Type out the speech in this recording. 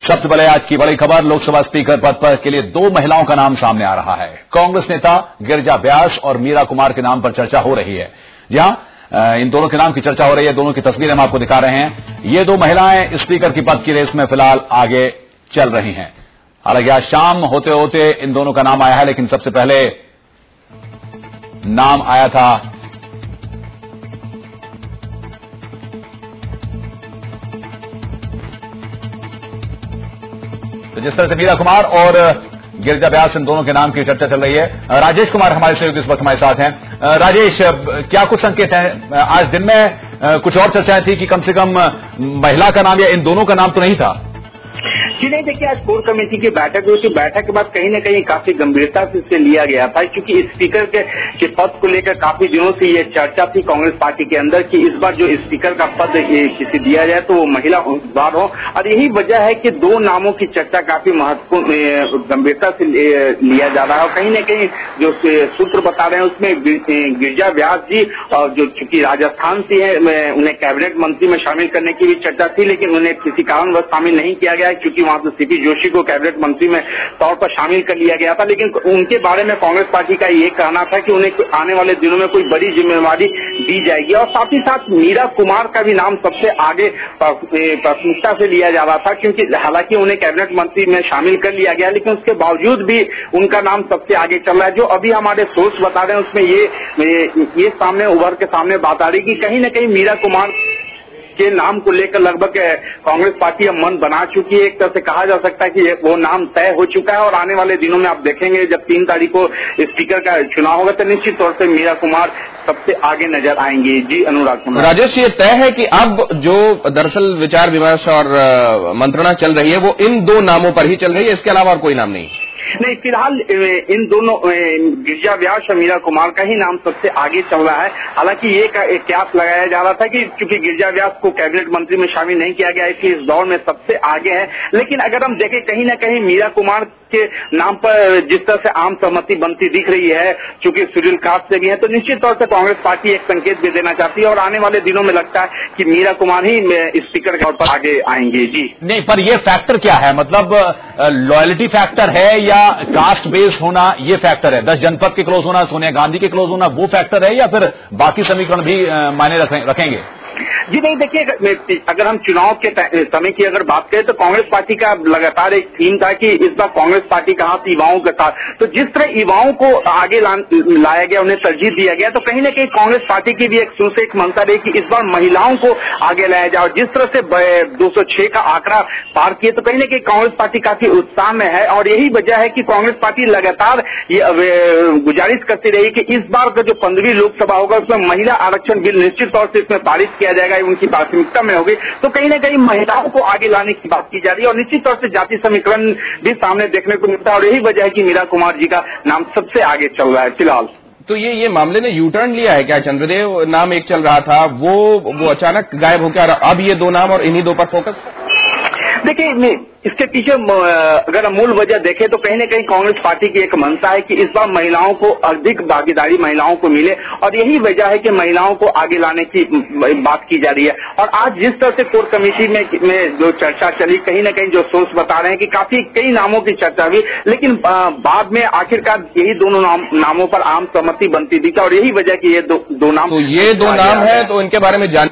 सबसे पहले आज की बड़ी खबर, लोकसभा स्पीकर पद पर के लिए दो महिलाओं का नाम सामने आ रहा है। कांग्रेस नेता गिरिजा व्यास और मीरा कुमार के नाम पर चर्चा हो रही है। जहां इन दोनों के नाम की चर्चा हो रही है, दोनों की तस्वीरें हम आपको दिखा रहे हैं। ये दो महिलाएं स्पीकर की पद की रेस में फिलहाल आगे चल रही हैं। हालांकि आज शाम होते होते इन दोनों का नाम आया है, लेकिन सबसे पहले नाम आया था तो जिस तरह से मीरा कुमार और गिरिजा व्यास, इन दोनों के नाम की चर्चा चल रही है। राजेश कुमार हमारे सहयोगी इस वक्त हमारे साथ हैं। राजेश, क्या कुछ संकेत हैं? आज दिन में कुछ और चर्चाएं थी कि कम से कम महिला का नाम या इन दोनों का नाम तो नहीं था। जी नहीं, देखिए आज कोर कमेटी की बैठक हुई थी। बैठक के बाद कहीं न कहीं काफी गंभीरता से इसे लिया गया था, क्योंकि स्पीकर के पद को लेकर काफी दिनों से ये चर्चा थी कांग्रेस पार्टी के अंदर कि इस बार जो स्पीकर का पद किसी दिया जाए तो वो महिला उम्मीदवार हो। और यही वजह है कि दो नामों की चर्चा काफी महत्वपूर्ण गंभीरता से लिया जा रहा है। और कहीं न कहीं जो सूत्र बता रहे हैं उसमें गिरिजा व्यास जी, और जो चूंकि राजस्थान से है, उन्हें कैबिनेट मंत्री में शामिल करने की भी चर्चा थी, लेकिन उन्हें किसी कारणवश शामिल नहीं किया गया, क्योंकि वहां से सीपी जोशी को कैबिनेट मंत्री में तौर पर शामिल कर लिया गया था। लेकिन उनके बारे में कांग्रेस पार्टी का ये कहना था कि उन्हें आने वाले दिनों में कोई बड़ी जिम्मेवारी दी जाएगी। और साथ ही साथ मीरा कुमार का भी नाम सबसे आगे प्राथमिकता से लिया जा रहा था, क्योंकि हालांकि उन्हें कैबिनेट मंत्री में शामिल कर लिया गया, लेकिन उसके बावजूद भी उनका नाम सबसे आगे चल रहा है। जो अभी हमारे सोर्स बता रहे हैं उसमें ये सामने उभर के सामने बात आ रही कि कहीं न कहीं मीरा कुमार के नाम को लेकर लगभग कांग्रेस पार्टी अब मन बना चुकी है। एक तरह से कहा जा सकता है कि वो नाम तय हो चुका है, और आने वाले दिनों में आप देखेंगे जब 3 तारीख को स्पीकर का चुनाव होगा तो निश्चित तौर से मीरा कुमार सबसे आगे नजर आएंगी। जी अनुराग कुमार। राजेश, ये तय है कि अब जो दरअसल विचार विमर्श और मंत्रणा चल रही है वो इन दो नामों पर ही चल रही है, इसके अलावा और कोई नाम नहीं? नहीं, फिलहाल इन दोनों गिरिजा व्यास और मीरा कुमार का ही नाम सबसे आगे चल रहा है। हालांकि ये कयास लगाया जा रहा था कि चूंकि गिरिजा व्यास को कैबिनेट मंत्री में शामिल नहीं किया गया, इसलिए इस दौर में सबसे आगे है। लेकिन अगर हम देखें कहीं न कहीं मीरा कुमार के नाम पर जिस तरह से आम सहमति बनती दिख रही है, चूंकि शेड्यूल कास्ट से भी है, तो निश्चित तौर से कांग्रेस पार्टी एक संकेत भी देना चाहती है, और आने वाले दिनों में लगता है कि मीरा कुमार ही स्पीकर के तौर पर आगे आएंगे। जी नहीं, पर यह फैक्टर क्या है? मतलब लॉयल्टी फैक्टर है या कास्ट बेस होना ये फैक्टर है? 10 जनपद के क्लोज होना, सोनिया गांधी के क्लोज होना वो फैक्टर है, या फिर बाकी समीकरण भी मायने रखेंगे? जी नहीं, देखिए अगर हम चुनाव के समय की अगर बात करें तो कांग्रेस पार्टी का लगातार एक थीम था कि इस बार कांग्रेस पार्टी का हाथ युवाओं के साथ, तो जिस तरह युवाओं को आगे लाया गया, उन्हें तरजीह दिया गया, तो कहीं न कहीं कांग्रेस पार्टी की भी एक शुरू से एक मंशा रही कि इस बार महिलाओं को आगे लाया जाए। और जिस तरह से 206 का आंकड़ा पार किए, तो कहीं न कहीं कांग्रेस पार्टी काफी उत्साह में है। और यही वजह है कि कांग्रेस पार्टी लगातार ये गुजारिश करती रही कि इस बार का जो 15वीं लोकसभा होगा उसमें महिला आरक्षण बिल निश्चित तौर से इसमें पारित किया जाएगा, उनकी प्राथमिकता में होगी। तो कहीं न कहीं महिलाओं को आगे लाने की बात की जा रही है, और निश्चित तौर से जाति समीकरण भी सामने देखने को मिलता है। और यही वजह है कि मीरा कुमार जी का नाम सबसे आगे चल रहा है फिलहाल। तो ये मामले ने यू टर्न लिया है क्या? चंद्रदेव नाम एक चल रहा था, वो अचानक गायब हो गया, अब ये दो नाम और इन्हीं दो पर फोकस? देखिए इसके पीछे अगर हम मूल वजह देखें तो कहीं न कहीं कांग्रेस पार्टी की एक मंशा है कि इस बार महिलाओं को अधिक भागीदारी महिलाओं को मिले, और यही वजह है कि महिलाओं को आगे लाने की बात की जा रही है। और आज जिस तरह से कोर कमेटी में जो चर्चा चली, कहीं न कहीं जो सोर्स बता रहे हैं कि कई नामों की चर्चा हुई, लेकिन बाद में आखिरकार यही दोनों नामों पर आम सहमति बनती दिखी, और यही वजह की ये दो नाम, तो ये दो नाम है, तो इनके बारे में जान